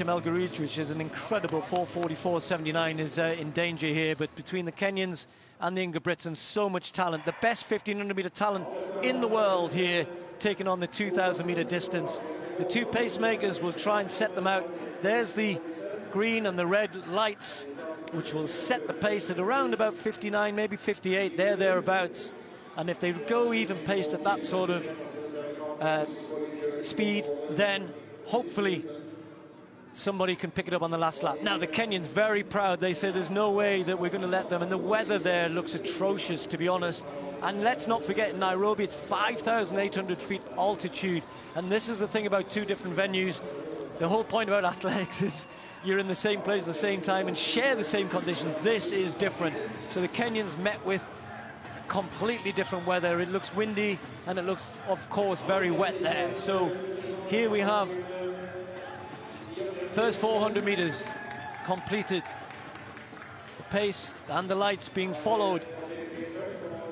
which is an incredible 4:44.79, is in danger here. But between the Kenyans and the Ingebrigtsen, so much talent. The best 1500-meter talent in the world here, taking on the 2000-meter distance. The two pacemakers will try and set them out. There's the green and the red lights, which will set the pace at around about 59, maybe 58, thereabouts. And if they go even paced at that sort of speed, then hopefully somebody can pick it up on the last lap. Now, the Kenyans very proud. They say there's no way that we're going to let them. And the weather there looks atrocious, to be honest. And let's not forget, in Nairobi, it's 5,800 feet altitude. And this is the thing about two different venues. The whole point about athletics is you're in the same place at the same time and share the same conditions. This is different. So the Kenyans met with completely different weather. It looks windy and it looks, of course, very wet there. So here we have first 400 meters completed. The pace and the lights being followed.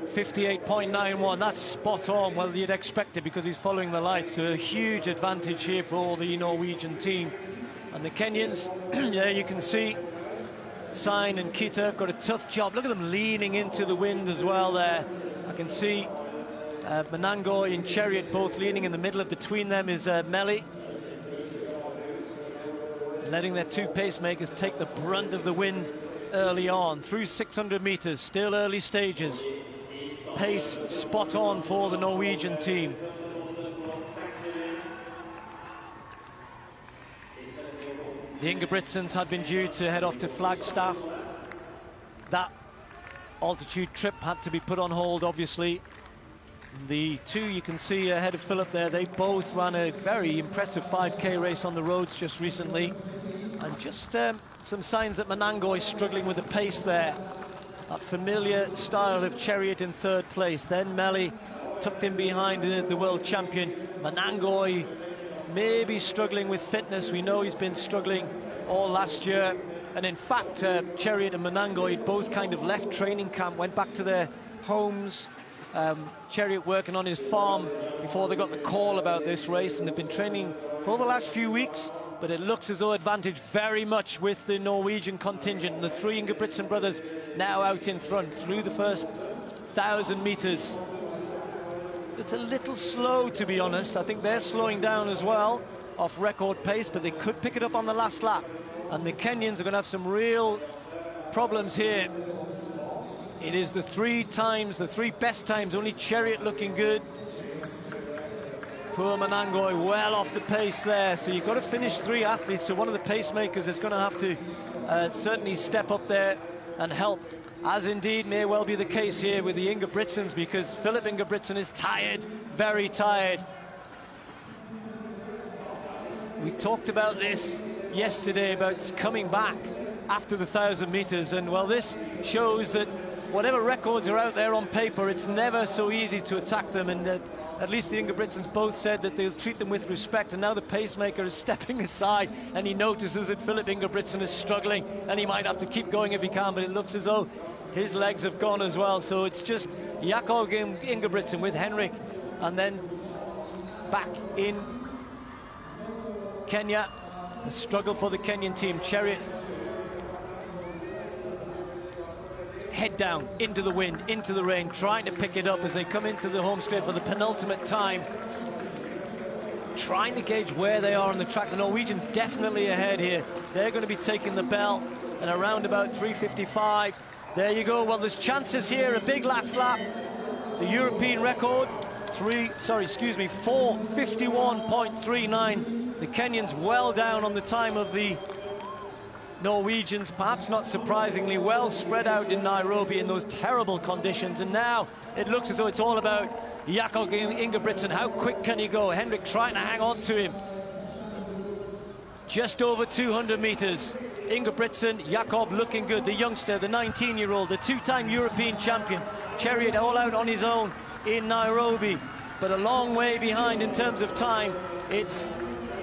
58.91, that's spot on. Well, you'd expect it because he's following the lights. So a huge advantage here for the Norwegian team. And the Kenyans, there you can see Sign and Kita have got a tough job. Look at them leaning into the wind as well there. I can see Manangoy and Cheruiyot both leaning in the middle. Of between them is Melly, letting their two pacemakers take the brunt of the wind early on. Through 600 meters, still early stages. Pace spot on for the Norwegian team. The Ingebrigtsens had been due to head off to Flagstaff. That altitude trip had to be put on hold, obviously. The two you can see ahead of Philip there, they both ran a very impressive 5K race on the roads just recently. And just some signs that Manangoy is struggling with the pace there. That familiar style of Cheruiyot in third place. Then Melly tucked in behind the world champion. Manangoy maybe struggling with fitness. We know he's been struggling all last year. And in fact, Cheruiyot and Manangoy both kind of left training camp, went back to their homes. Cheruiyot working on his farm before they got the call about this race, and they've been training for the last few weeks. But it looks as though advantage very much with the Norwegian contingent. And the three Ingebrigtsen brothers now out in front through the first 1,000 meters. It's a little slow, to be honest. I think they're slowing down as well, off record pace, but they could pick it up on the last lap. And the Kenyans are going to have some real problems here. It is the three best times, only Cheruiyot looking good. Poor Manangoy well off the pace there. So you've got to finish three athletes. So one of the pacemakers is going to have to certainly step up there and help, as indeed may well be the case here with the Ingebrigtsens, because Philip Ingebrigtsen is tired, very tired. We talked about this yesterday, about coming back after the 1,000 meters, and well, this shows that whatever records are out there on paper, it's never so easy to attack them. And at least the Ingebrigtsens both said that they'll treat them with respect. And now the pacemaker is stepping aside, and he notices that Philip Ingebrigtsen is struggling, and he might have to keep going if he can, but it looks as though his legs have gone as well. So it's just Jakob Ingebrigtsen with Henrik, and then back in Kenya. The struggle for the Kenyan team. Cheruiyot head down, into the wind, into the rain, trying to pick it up as they come into the home straight for the penultimate time. Trying to gauge where they are on the track. The Norwegians definitely ahead here. They're going to be taking the bell and around about 3:55. There you go. Well, there's chances here. A big last lap. The European record, 4:51.39. The Kenyans well down on the time of the Norwegians, perhaps not surprisingly, well spread out in Nairobi in those terrible conditions. And now it looks as though it's all about Jakob Ingebrigtsen. How quick can he go? Henrik trying to hang on to him. Just over 200 meters. Ingebrigtsen, Jakob looking good. The youngster, the 19-year-old, the two-time European champion. Cheruiyot all out on his own in Nairobi, but a long way behind in terms of time. It's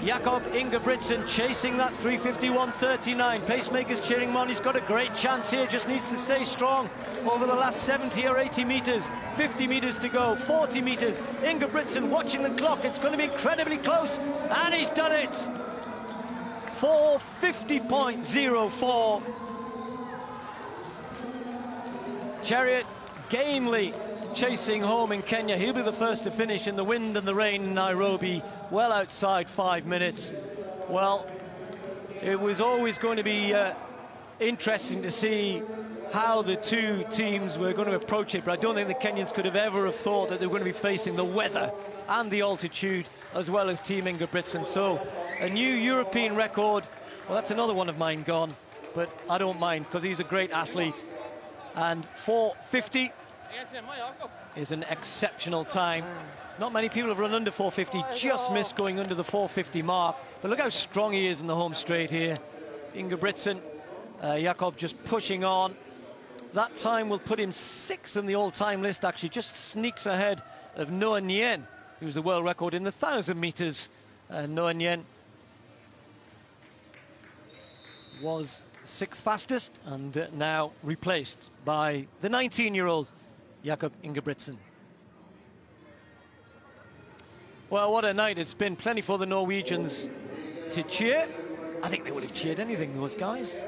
Jakob Ingebrigtsen chasing that 3:51.39. Pacemakers cheering him on. He's got a great chance here, just needs to stay strong over the last 70 or 80 meters. 50 meters to go, 40 meters. Ingebrigtsen watching the clock. It's going to be incredibly close, and he's done it. 4:50.04. Cheruiyot gamely chasing home in Kenya. He'll be the first to finish in the wind and the rain in Nairobi, well outside 5 minutes. Well, it was always going to be interesting to see how the two teams were going to approach it, but I don't think the Kenyans could have ever have thought that they were going to be facing the weather and the altitude as well as Team Ingebrigtsen. So a new European record. Well, that's another one of mine gone, but I don't mind because he's a great athlete. And 4:50 is an exceptional time. Not many people have run under 4:50, just missed going under the 4:50 mark. But look how strong he is in the home straight here. Ingebrigtsen, Jakob just pushing on. That time will put him 6th in the all-time list, actually, just sneaks ahead of Noah Nguyen, who's the world record in the 1,000 meters. Noah Nguyen was 6th fastest and now replaced by the 19-year-old Jakob Ingebrigtsen. Well, what a night it's been. Plenty for the Norwegians to cheer. I think they would have cheered anything, those guys.